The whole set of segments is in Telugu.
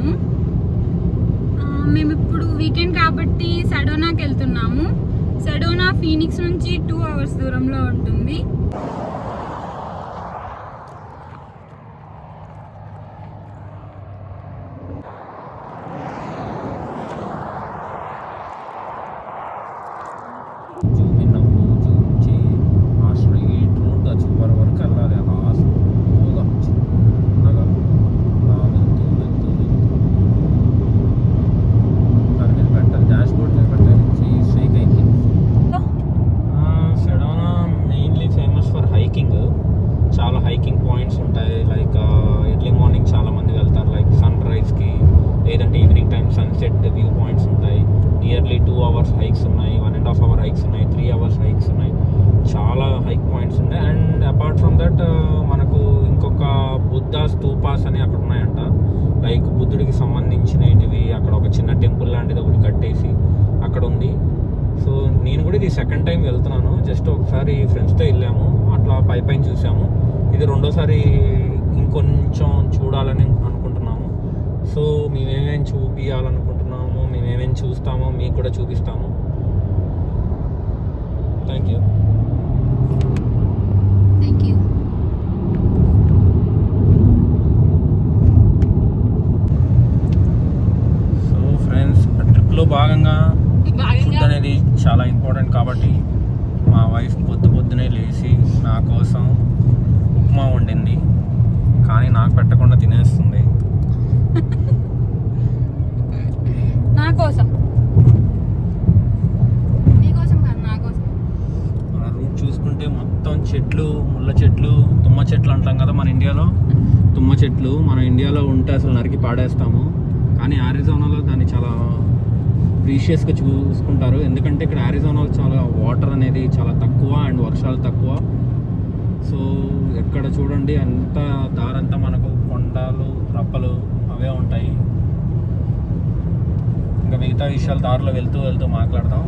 వచ్చాము. మేము ఇప్పుడు వీకెండ్ కాబట్టి సెడోనాకి వెళ్తున్నాము. సెడోనా ఫీనిక్స్ నుంచి 2 hours దూరంలో ఉంటుంది. చాలా హైకింగ్ పాయింట్స్ ఉంటాయి. లైక్ ఎర్లీ మార్నింగ్ చాలా మంది వెళ్తారు, లైక్ సన్ రైజ్కి, లేదంటే evening time sunset view points ఉంటాయి. నియర్లీ 2 hours హైక్స్ ఉన్నాయి, 1.5 hour హైక్స్ ఉన్నాయి, 3 hours హైక్స్ ఉన్నాయి. చాలా హైక్ పాయింట్స్ ఉన్నాయి. అండ్ అపార్ట్ ఫ్రమ్ దట్ మనకు ఇంకొక బుద్ధ స్తూపాస్ అని అక్కడ ఉన్నాయంట. లైక్ బుద్ధుడికి సంబంధించినవి అక్కడ ఒక చిన్న టెంపుల్ లాంటిది ఒకటి కట్టేసి అక్కడ ఉంది. సో నేను కూడా ఇది సెకండ్ టైం వెళ్తున్నాను. జస్ట్ ఒకసారి ఫ్రెండ్స్తో వెళ్ళాము, అట్లా పైన చూసాము. ఇది రెండోసారి ఇంకొంచెం చూడాలని అనుకుంటున్నాము. సో మేమేమేమి చూపించాలనుకుంటున్నామో, మేమేమేమి చూస్తామో మీకు కూడా చూపిస్తాము. Thank you. సో ఫ్రెండ్స్, ట్రిప్లో భాగంగా ఫుడ్ అనేది చాలా ఇంపార్టెంట్ కాబట్టి మా వైఫ్ పొద్దునే లేచి నా కోసం ఉప్మా వండింది. కానీ నాకు పెట్టకుండా తినేస్తుంది. నా కోసం, నీకోసం కాదు, నా కోసం. మన రూట్ చూసుకుంటే మొత్తం చెట్లు, ముళ్ళ చెట్లు, తుమ్మ చెట్లు అంటాం కదా మన ఇండియాలో. తుమ్మ చెట్లు మన ఇండియాలో ఉంటే అసలు నరికి పాడేస్తాము. కానీ ఆరిజోనాలో దాన్ని చాలా ప్రీషియస్గా చూసుకుంటారు. ఎందుకంటే ఇక్కడ ఆరిజోనాలో చాలా వాటర్ అనేది చాలా తక్కువ అండ్ వర్షాలు తక్కువ. సో ఎక్కడ చూడండి అంతా దారంతా మనకు కొండలు, రప్పలు అవే ఉంటాయి. ఇంకా మిగతా విషయాలు దారిలో వెళ్తూ మాట్లాడదాం.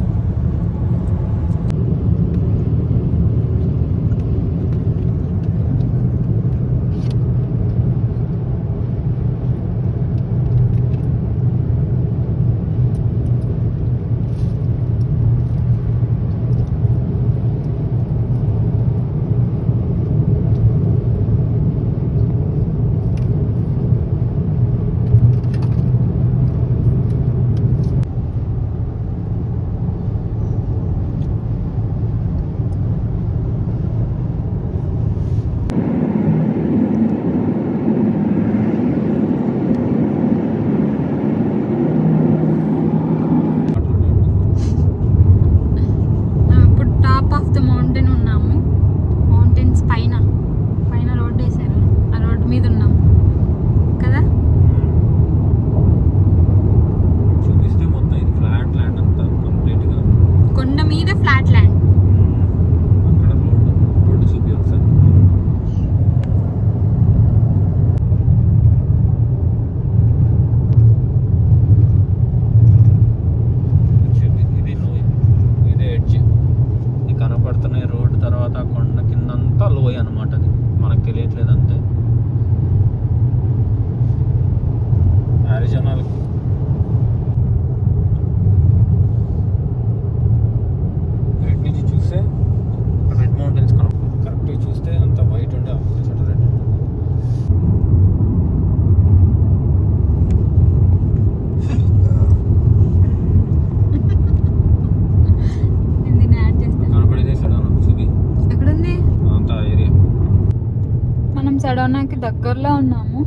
సెడోనాకి దగ్గరలో ఉన్నాము.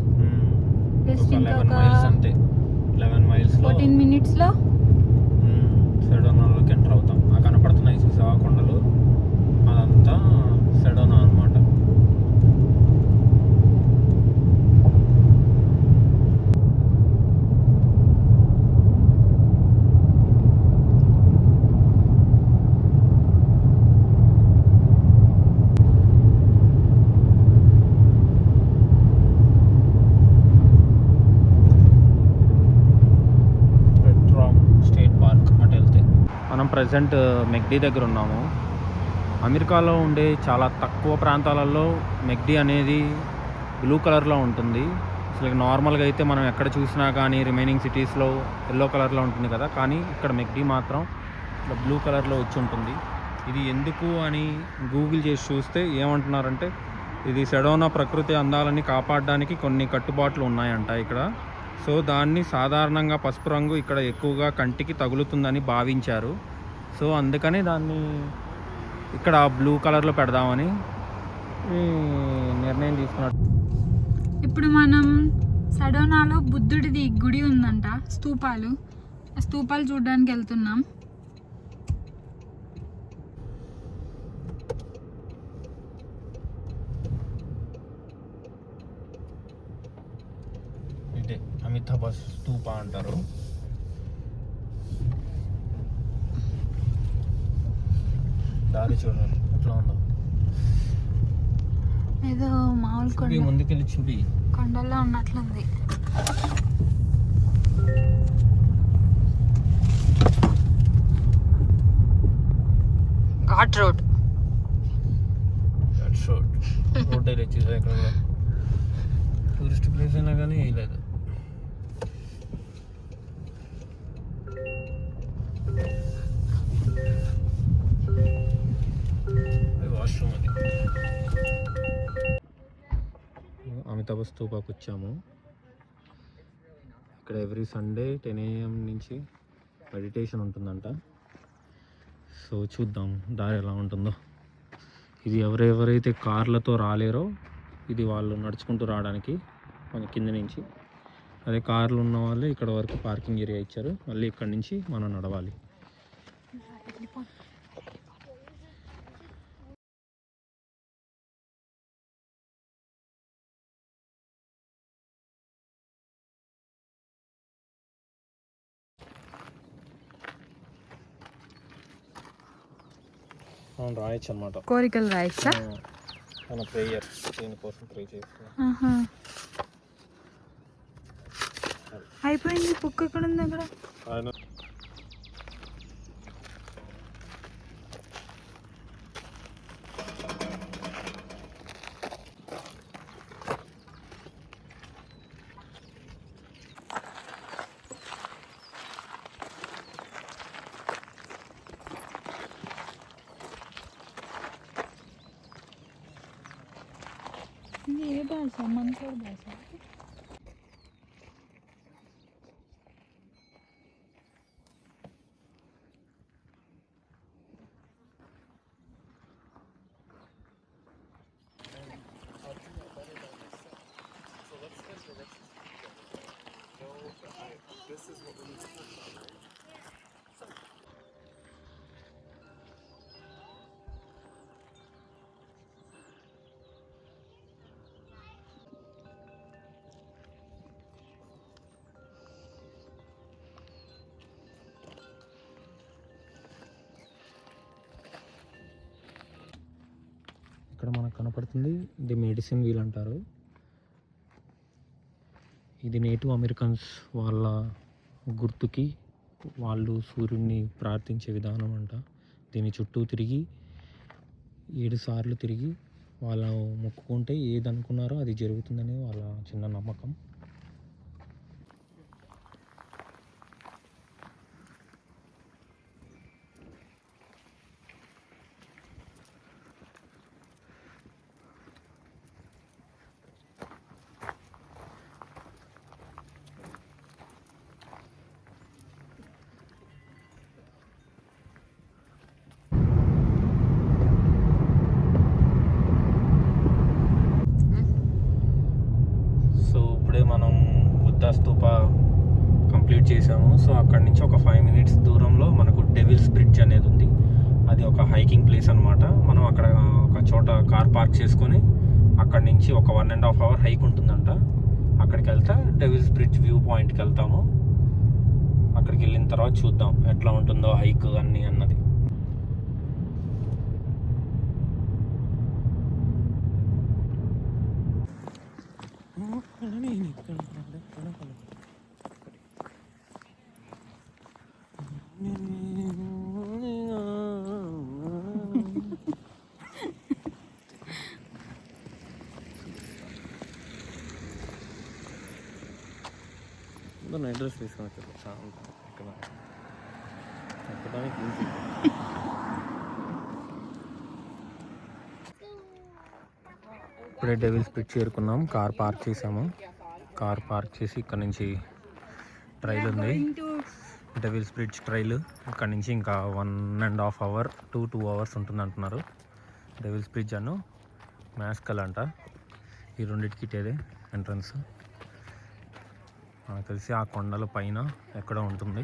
జస్ట్ ఇంకొక 14 minutesలో సెడోనాలోకి ఎంటర్ అవుతాం. ఆ కనపడుతున్నాయి చూసావా కొండలు, అదంతా సెడోనా అనమాట. ప్రజెంట్ మెక్డీ దగ్గర ఉన్నాము. అమెరికాలో ఉండే చాలా తక్కువ ప్రాంతాలలో మెక్డీ అనేది బ్లూ కలర్లో ఉంటుంది. అసలు నార్మల్గా అయితే మనం ఎక్కడ చూసినా కానీ రిమైనింగ్ సిటీస్లో ఎల్లో కలర్లో ఉంటుంది కదా, కానీ ఇక్కడ మెక్డీ మాత్రం ఇట్లా బ్లూ కలర్లో వచ్చి ఉంటుంది. ఇది ఎందుకు అని గూగుల్ చేసి చూస్తే ఏమంటున్నారంటే ఇది సెడోనా ప్రకృతి అందాలని కాపాడడానికి కొన్ని కట్టుబాట్లు ఉన్నాయంట ఇక్కడ. సో దాన్ని సాధారణంగా పసుపు రంగు ఇక్కడ ఎక్కువగా కంటికి తగులుతుందని భావించారు. సో అందుకని దాన్ని ఇక్కడ బ్లూ కలర్లో పెడదామని నిర్ణయం తీసుకున్నాడు. ఇప్పుడు మనం సెడోనాలో బుద్ధుడిది గుడి ఉందంట, స్తూపాలు. ఆ స్తూపాలు చూడడానికి వెళ్తున్నాం. ఇదే అమితాభ స్తూప అంటారు. దారి చూడండి ఎట్లా ఉందో. ఏదో మామూలు కొండ, ముందుకెళ్ళి చూపి కొండల్లో ఉన్నట్లుంది. ఘాట్ రోడ్. రోడ్ వచ్చేసి ఇక్కడ టూరిస్ట్ ప్లేస్ అయినా కానీ లేదు. వాష్రూమ్ అది. అమితాభ స్తూపాకు వచ్చాము. ఇక్కడ ఎవ్రీ సండే 10 AM నుంచి మెడిటేషన్ ఉంటుందంట. సో చూద్దాం దారి ఎలా ఉంటుందో. ఇది ఎవరెవరైతే కార్లతో రాలేరో ఇది వాళ్ళు నడుచుకుంటూ రావడానికి మన కింద నుంచి. అదే కార్లు ఉన్న వాళ్ళు ఇక్కడ వరకు పార్కింగ్ ఏరియా ఇచ్చారు. మళ్ళీ ఇక్కడ నుంచి మనం నడవాలి. రాయొచ్చు అనమాట, కోరికలు రాయచ్చా? మన ప్రేయర్ దీనికోసం ప్రే చేస్తున్నాం. అయిపోయింది. బుక్ ఎక్కడ ఉంది? అక్కడ ఏ భాష? మనకోడ భాష. ఇక్కడ మనకు కనపడుతుంది ఇది మెడిసిన్ వీల్ అంటారు. ఇది నేటివ్ అమెరికన్స్ వాళ్ళ గుర్తుకి వాళ్ళు సూర్యుడిని ప్రార్థించే విధానం అంట. దీని చుట్టూ తిరిగి 7 సార్లు తిరిగి వాళ్ళు మొక్కుకుంటే ఏది అనుకున్నారో అది జరుగుతుందని వాళ్ళ చిన్న నమ్మకం. మనం బుద్ధ స్తూప కంప్లీట్ చేసాము. సో అక్కడి నుంచి ఒక 5 minutes దూరంలో మనకు డెవిల్స్ బ్రిడ్జ్ అనేది ఉంది. అది ఒక హైకింగ్ ప్లేస్ అనమాట. మనం అక్కడ ఒక చోట కార్ పార్క్ చేసుకొని అక్కడి నుంచి ఒక 1.5 hour హైక్ ఉంటుందంట. అక్కడికి వెళ్తే డెవిల్స్ బ్రిడ్జ్ వ్యూ పాయింట్కి వెళ్తాము. అక్కడికి వెళ్ళిన తర్వాత చూద్దాం ఎట్లా ఉంటుందో హైక్ అన్నీ అన్నది. నైట్ డ్రెస్ తీసుకొని వచ్చారు ఎక్కడానికి ఇప్పుడే డెవిల్స్ బ్రిడ్జ్ చేరుకున్నాం. కార్ పార్క్ చేసాము. కార్ పార్క్ చేసి ఇక్కడ నుంచి ట్రైల్ ఉంది, డెవిల్స్ బ్రిడ్జ్ ట్రైల్. ఇక్కడ నుంచి ఇంకా 1.5 hours to 2 hours ఉంటుంది అంటున్నారు. డెవిల్స్ బ్రిడ్జ్ అను మ్యాస్కల్ అంట, ఈ రెండింటికి ఇటేదే ఎంట్రన్స్. నాకు తెలిసి ఆ కొండల పైన ఎక్కడ ఉంటుంది,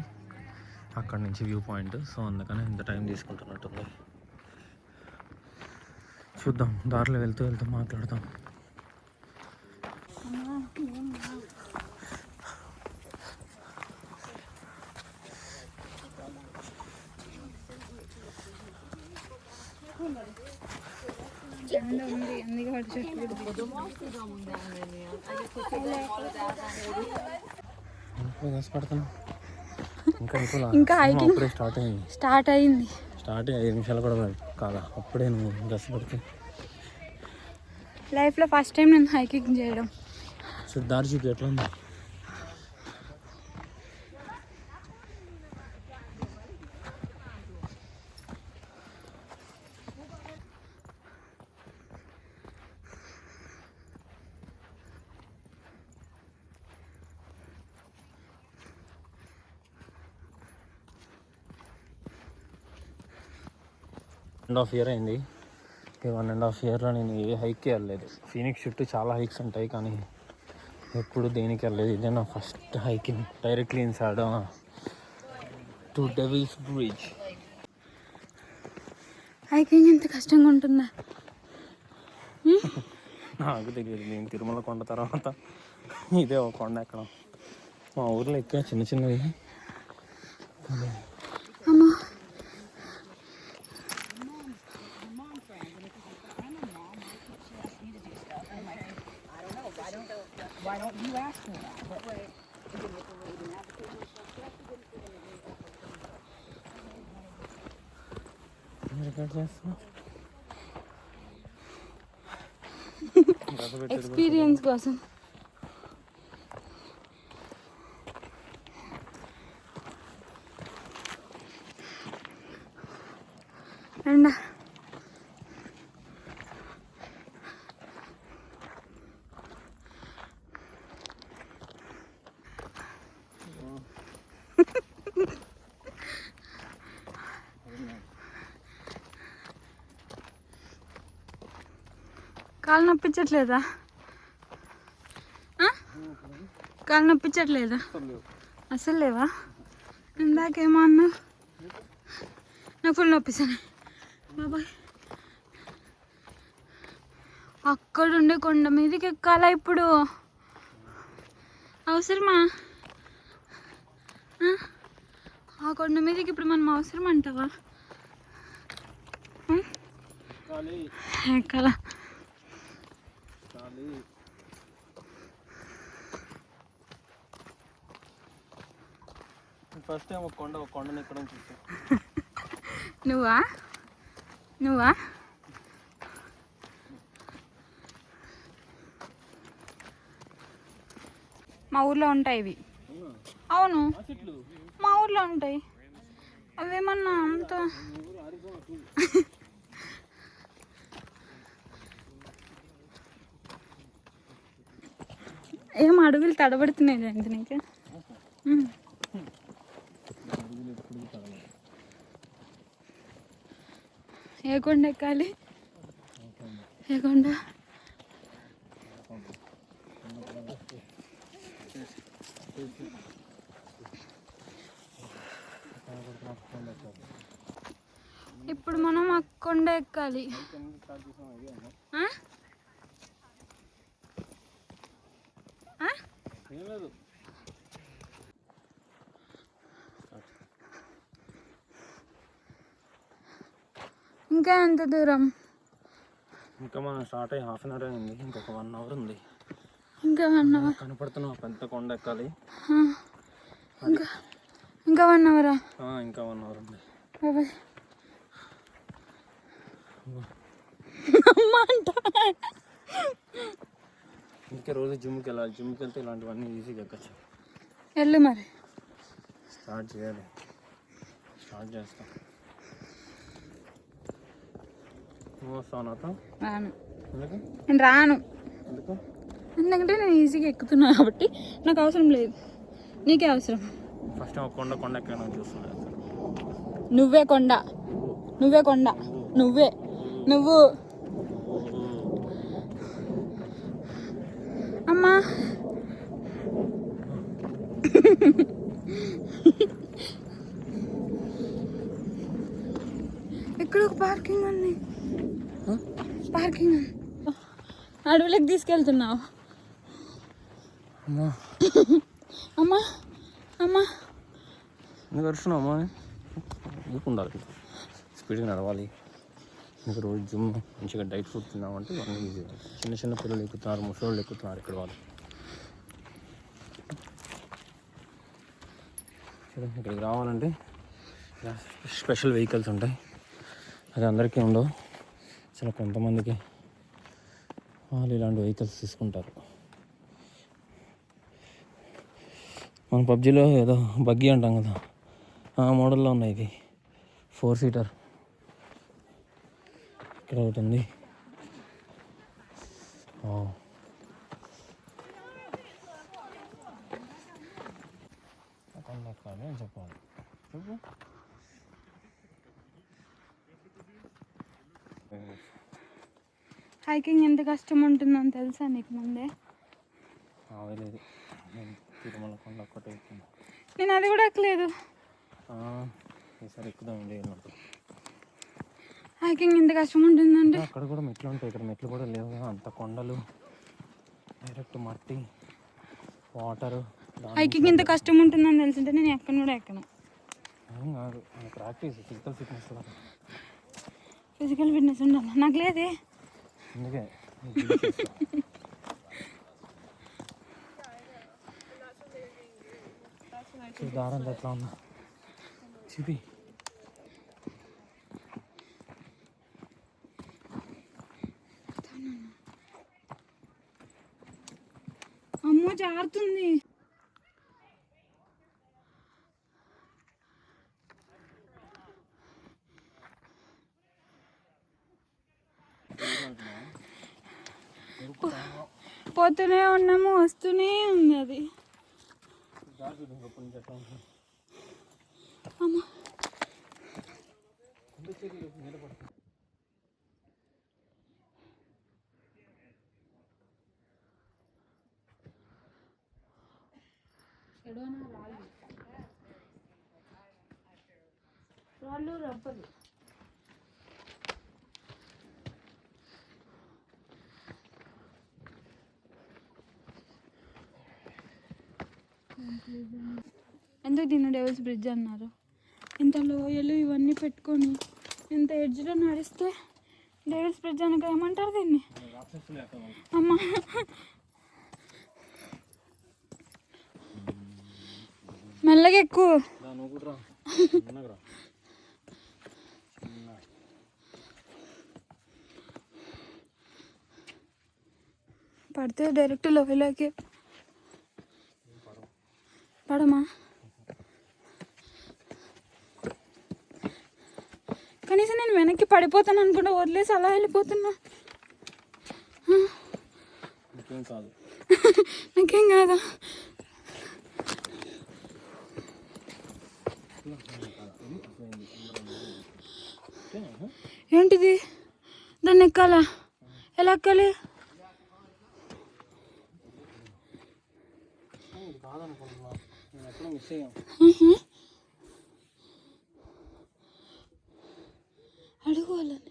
అక్కడ నుంచి వ్యూ పాయింట్. సో అందుకని ఇంత టైం తీసుకుంటున్నట్టుంది. చూద్దాం, దారిలో వెళ్తూ వెళ్తూ మాట్లాడదాం. ఇంకా హైకింగ్ స్టార్ట్ అయింది. 5 నిమిషాలు కూడా కాదా, అప్పుడే నువ్వు గస్ పడితే. లైఫ్లో ఫస్ట్ టైం నేను హైకింగ్ చేయడం. దారి చూపి ఎట్లా ఉంది. ½ year అయింది. ఈ 1.5 yearలో నేను ఏ హైక్కి వెళ్ళలేదు. ఫీనిక్స్ చుట్టూ చాలా హైక్స్ ఉంటాయి, కానీ ఎప్పుడు దేనికి వెళ్ళలేదు. ఇదే నా first hiking directly inside to devil's bridge. Hiking ఎంత కష్టంగా ఉంటుందా నాకు తెలియదు. నేను తిరుమల కొండ తర్వాత ఇదే ఒక కొండ ఎక్కడం. మా ఊర్లో ఎక్కువ చిన్న చిన్నవి. అమ్మా Why don't you ask me that? But experience కోసం. అండ్ కాలు నొప్పించట్లేదా? కాలు నొప్పించట్లేదా? అసలు లేవా? ఇందాకేమో అన్నా నాకు ఫుల్ నొప్పిస్తాను బాబాయ్. అక్కడుండే కొండ మీదకి ఎక్కాలా ఇప్పుడు? అవసరమా? ఆ కొండ మీదకి ఇప్పుడు మనం అవసరం అంటావా? ఎక్కాలా? ఫస్ట్ టైం ఒక కొండను ఎక్కడం చూసా. నువ్వా మా ఊర్లో ఉంటాయి ఇవి. అవును, మా ఊర్లో ఉంటాయి. అవేమన్నా అంత ఏం అడుగులు తడబడుతున్నాయి అంత నీకు? ఏ కొండ ఎక్కాలి? ఏ కొండ? ఇప్పుడు మనం ఆ కొండ ఎక్కాలి. ఇంకా ఎంత దూరం? ఇంకా మనం స్టార్ట్ అయ్యి 1/2 hour అయింది. ఇంకొక 1 hour ఉంది. ఇంకా 1 hour కనపడుతున్న పెద్ద కొండ ఎక్కాలి. ఇంకా 1 hour? ఇంకా 1 hour ఉంది. ఇంకా రోజు జిమ్కి వెళ్ళాలి. జిమ్కి వెళ్తే ఇలాంటివన్నీ ఈజీగా ఎక్కచ్చు. వెళ్ళు మరి. స్టార్ట్ చేయాలి. స్టార్ట్ చేస్తాం. నువ్వు వస్తావు నాతో? రాను. ఎందుకు? నేను రాను. ఎందుకు? ఎందుకంటే నేను ఈజీగా ఎక్కుతున్నా కాబట్టి నాకు అవసరం లేదు, నీకే అవసరం. ఫస్ట్ కొండ ఎక్కడ చూస్తున్నా. నువ్వే కొండ, నువ్వే కొండ, నువ్వు అమ్మా. ఇక్కడ ఒక పార్కింగ్ ఉంది. పార్కింగ్ అడవులకు తీసుకెళ్తున్నావు. అమ్మా అమ్మా అమ్మా ఎందుకు వస్తున్నావు అమ్మా? ఉండాలి, స్పీడ్గా నడవాలి. మీకు రోజు జిమ్ మంచిగా డైట్ ఫుడ్ తిన్నామంటే ఇవన్నీ ఈజీ. చిన్న పిల్లలు ఎక్కుతున్నారు, ముసలోళ్ళు ఎక్కుతున్నారు ఇక్కడ వాళ్ళు. ఇక్కడికి రావాలంటే స్పెషల్ వెహికల్స్ ఉంటాయి, అది అందరికీ ఉండవు. చాలా కొంతమందికి వాళ్ళు ఇలాంటి వెహికల్స్ తీసుకుంటారు. మన పబ్జీలో ఏదో బగ్గీ అంటాం కదా, ఆ మోడల్లో ఉన్నాయి ఇది. 4 సీటర్ ఇక్కడ ఒకటి ఉంది. చెప్పాలి చెప్పు. హైకింగ్ ఎంత కష్టం ఉంటుందని తెలుసా నీకు ముందే? లేదు, నేను తిరుమల కొండ ఒక్కటే ఎక్కున్నా. నేను అది కూడా ఎక్కలేదు. ఈసారి ఎక్కుదాం ఇండియా. హైకింగ్ ఎంత కష్టం ఉంటుందంటే అక్కడ కూడా మెట్లు ఉంటాయి, ఇక్కడ మెట్లు కూడా లేవు. అంత కొండలు, డైరెక్ట్ మట్టి, వాటరు. హైకింగ్ ఎంత కష్టం ఉంటుందని తెలిసింటే నేను ఎక్కను కూడా ఎక్కను. ఏం కాదు, practice, physical fitness. Physical fitness ఉండాలి, నాకు లేదే. అందుకే దారం ఎట్లా ఉందా చూపి. అమ్మో జారుతుంది. పోతూనే ఉన్నాము, వస్తూనే ఉంది అది. అమ్మా రాళ్ళు రబ్బరు. ఎందుకు దీన్ని డెవిల్స్ బ్రిడ్జ్ అన్నారు? ఇంత లోయలు ఇవన్నీ పెట్టుకొని ఇంత ఎడ్జ్లో నడిస్తే డెవిల్స్ బ్రిడ్జ్ అనక ఏమంటారు దీన్ని? అమ్మా మెల్లగా ఎక్కువ. పడితే డైరెక్ట్ లోయలోకి పడమా? కనీసం నేను వెనక్కి పడిపోతాను అనుకుంటా వదిలేసి అలా వెళ్ళిపోతున్నా. నాకేం కాదా? ఏంటిది? దాన్ని ఎక్కాలా? ఎలా ఎక్కాలి? అడుగు వాళ్ళని.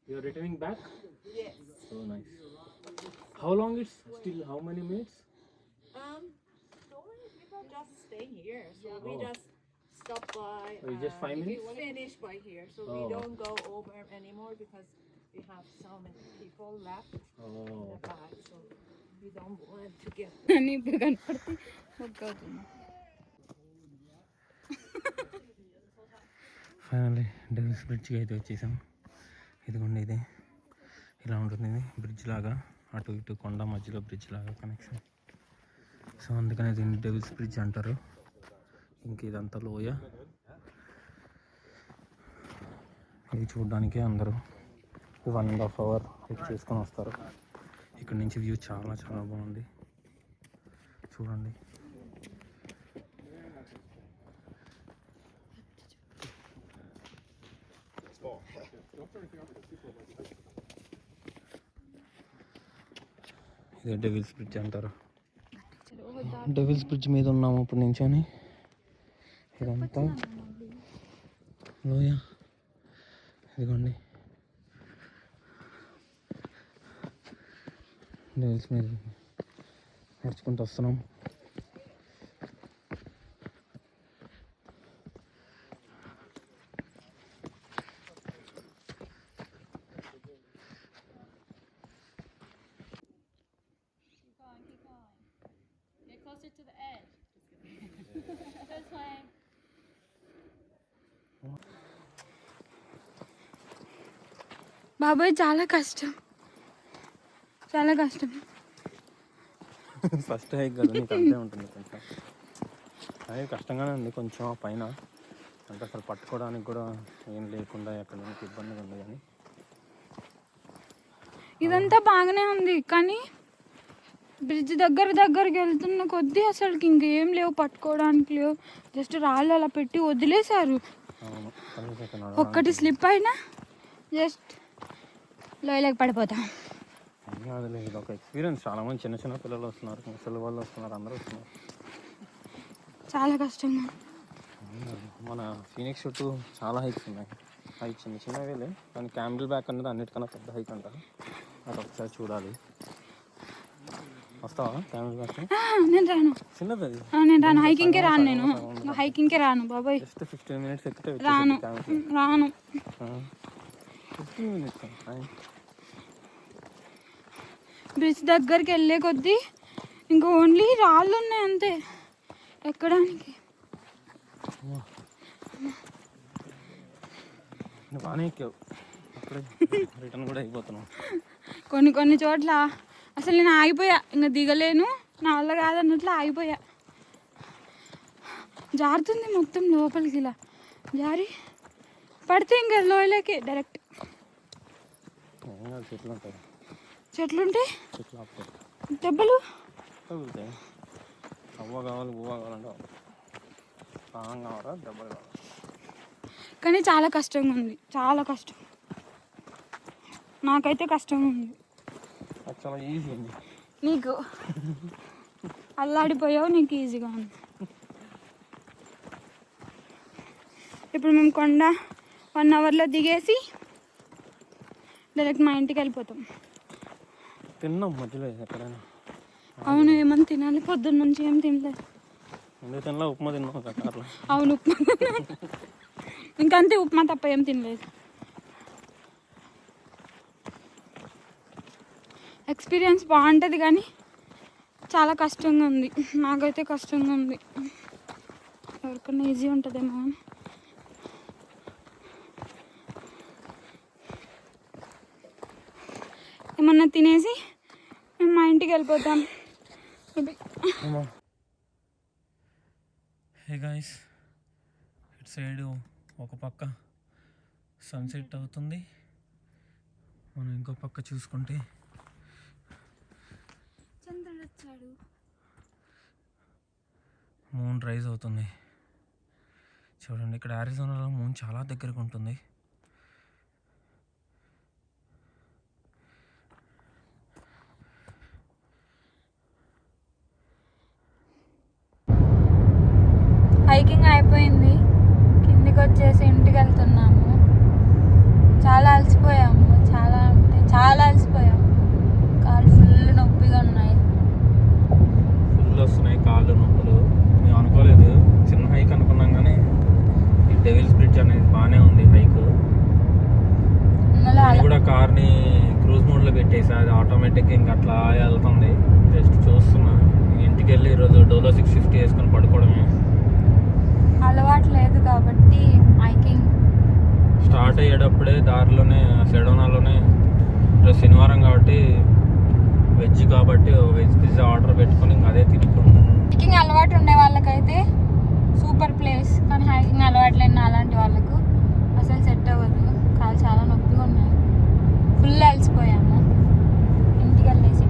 You are returning back? Yes. So nice. How long it's still? How many minutes? So many people just stay here, so we just stop by. Oh, just 5 minutes? We finish by here, so we don't go over anymore because we have so many people left in the back, so we don't want to get. అని ఇప్పుడు కనపడితే బుక్ అవుతుంది. ఫైనల్లీ డెవిల్స్ బ్రిడ్జ్కి అయితే వచ్చేసాం. ఇదిగోండి, ఇలా ఉంటుంది బ్రిడ్జ్ లాగా, అటు ఇటు కొండ మధ్యలో బ్రిడ్జ్ లాగా కనెక్షన్. సో అందుకనే దీన్ని డెవిల్స్ బ్రిడ్జ్ అంటారు. ఇంక ఇదంతా లోయ. ఇది చూడడానికే అందరూ 1.5 hour హైక్ చేసుకొని వస్తారు. ఇక్కడ నుంచి వ్యూ చాలా చాలా బాగుంది చూడండి. ఇదే డెవిల్స్ బ్రిడ్జ్ అంటారు. డెవిల్స్ బ్రిడ్జ్ మీద ఉన్నాము ఇప్పుడు నించొని. ఇదంతా లోయ. ఇదిగోండి డెవిల్స్ మీద నడుచుకుంటూ వస్తున్నాం. బాబాయ్ చాలా కష్టం, చాలా కష్టం. ఫస్ట్ హైక్ కదా, నీకు అంతే ఉంటుంది కొంచెం. అది కష్టంగానే ఉంది కొంచెం పైన, అంటే అసలు పట్టుకోవడానికి కూడా ఏం లేకుండా ఎక్కడ నుంచి ఇబ్బందిగా ఉంది. కానీ ఇదంతా బాగానే ఉంది, కానీ బ్రిడ్జ్ దగ్గరికి వెళ్తున్న కొద్దీ అసలుకి ఇంకేం లేవు, పట్టుకోవడానికి లేవు. జస్ట్ రాళ్ళు అలా పెట్టి వదిలేశారు. ఒక్కటి స్లిప్ అయినా జస్ట్ లోయలోకి పడిపోతాం. అదిలే, ఇది ఒక ఎక్స్పీరియన్స్. చాలా మంది చిన్న చిన్న పిల్లలు వస్తున్నారు, ముసలి వాళ్ళు వస్తున్నారు, అందరూ వస్తున్నారు. చాలా కష్టంగా. మన ఫీనిక్స్ చుట్టూ చాలా హైక్స్ ఉన్నాయి. అవి చిన్న చిన్నవేలే, కానీ క్యామెల్ బ్యాక్ అనేది అన్నిటికన్నా పెద్ద హైక్ అంటారు. అది ఒకసారి చూడాలి. వస్తావా క్యామెల్ బ్యాక్? నేను రాను, చిన్నది అది. నేను రాను, హైకింగ్కే రాను. నేను హైకింగ్కే రాను బాబాయ్. జస్ట్ 15 minutes ఎక్కితే రాను. 15 minutes. బ్రిడ్జ్ దగ్గరికి వెళ్ళే కొద్దీ ఇంకా ఓన్లీ రాళ్ళు ఉన్నాయి అంతే ఎక్కడానికి. బాగానే ఎక్కావు, అప్పుడే రిటర్న్ కూడా అయిపోతున్నావు. కొన్ని చోట్ల అసలు నేను ఆగిపోయా, ఇంకా దిగలేను, నా వల్ల కాదన్నట్లు ఆగిపోయా. జారుతుంది మొత్తం లోపలికి, ఇలా జారి పడితే ఇంకా లోయలోకి డైరెక్ట్. చెట్లుంటే దెబ్బలు తగులుతాయి. అవ్వ కావాలి, బువ్వ కావాలంటే స్ట్రాంగ్ కావాలా, దెబ్బలు కావాలి. కానీ చాలా కష్టంగా ఉంది, చాలా కష్టం. నాకైతే కష్టంగా ఉంది. అది చాలా ఈజీ ఉంది. నీకు అల్లాడిపోయావు, నీకు ఈజీగా ఉంది. ఇప్పుడు మేము కొండ 1 hourలో దిగేసి డైరెక్ట్ మా ఇంటికి వెళ్ళిపోతాం. తిన్నాం మధ్యలో ఎక్కడైనా. అవును, ఏమన్నా తినాలి, పొద్దున్న నుంచి ఏం తినలేదు. ఎందుకు తినలా? ఉప్మా తిన్నాం కార్లో. అవును, ఉప్మా. ఇంకంతే, ఉప్మా తప్ప ఏం తినలేదు. ఎక్స్పీరియన్స్ బాగుంటుంది కానీ చాలా కష్టంగా ఉంది. నాకైతే కష్టంగా ఉంది, ఎవరికన్నా ఈజీ ఉంటుందేమో కానీ. ఏమన్నా తినేసి మేము మా ఇంటికి వెళ్ళిపోతాం. హే గాయ్స్, ఇటు సైడ్ ఒక పక్క సన్సెట్ అవుతుంది, మనం ఇంకో పక్క చూసుకుంటే చంద్రుడు వచ్చాడు, మూన్ రైజ్ అవుతుంది. చూడండి, ఇక్కడ అరిజోనాలో మూన్ చాలా దగ్గరకు ఉంటుంది. హైకింగ్ అయిపోయింది, కిందికి వచ్చేసి ఇంటికి వెళ్తున్నాము. చాలా అలసిపోయాము, చాలా అంటే చాలా అలసిపోయాము. కాళ్ళు ఫుల్ నొప్పిగా ఉన్నాయి. ఫుల్ వస్తున్నాయి కాళ్ళు నొప్పులు. మేము అనుకోలేదు, చిన్న హైక్ అనుకున్నాం కానీ ఈ డెవిల్స్ బ్రిడ్జ్ అనేది బాగానే ఉంది హైక్. అది కూడా కార్ని క్రూజ్ మోడ్లో పెట్టేసి అది ఆటోమేటిక్గా ఇంక అట్లా వెళ్తుంది. జస్ట్ చూస్తున్నా. ఇంటికి వెళ్ళి ఈరోజు డోలో 650 వేసుకొని పడుకోవడమే. అలవాటు లేదు కాబట్టి హైకింగ్ స్టార్ట్ అయ్యేటప్పుడే దారిలోనే సెడోనాలోనే ఈరోజు శనివారం కాబట్టి వెజ్ కాబట్టి వెజ్ పిజ్జా ఆర్డర్ పెట్టుకొని ఇంకా అదే తినుకుంటాం. హైకింగ్ అలవాటు ఉండే వాళ్ళకైతే సూపర్ ప్లేస్, కానీ హైకింగ్ అలవాటు లేని అలాంటి వాళ్ళకు అసలు సెట్ అవ్వదు. కాలు చాలా నొప్పిగా ఉన్నాయి, ఫుల్ అలసిపోయాము. ఇంటికి వెళ్ళేసి